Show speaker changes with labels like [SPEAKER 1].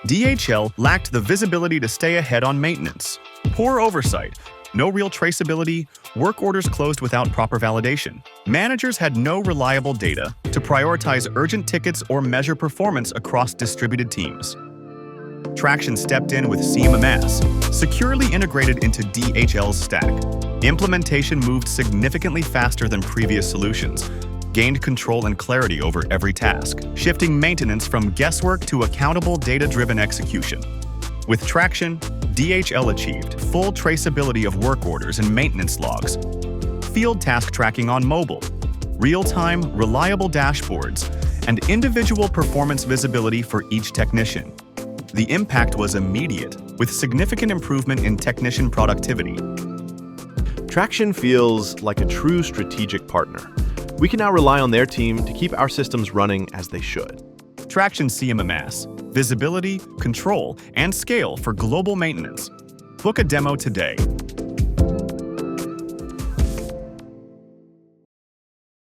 [SPEAKER 1] DHL lacked the visibility to stay ahead on maintenance. Poor oversight, no real traceability, work orders closed without proper validation. Managers had no reliable data to prioritize urgent tickets or measure performance across distributed teams. Tractian stepped in with CMMS, securely integrated into DHL's stack. Implementation moved significantly faster than previous solutions, gained control and clarity over every task, shifting maintenance from guesswork to accountable data-driven execution. With Tractian, DHL achieved full traceability of work orders and maintenance logs, field task tracking on mobile, real-time, reliable dashboards, and individual performance visibility for each technician. The impact was immediate, with significant improvement in technician productivity.
[SPEAKER 2] Tractian feels like a true strategic partner. We can now rely on their team to keep our systems running as they should.
[SPEAKER 1] Tractian CMMS, visibility, control, and scale for global maintenance. Book a demo today.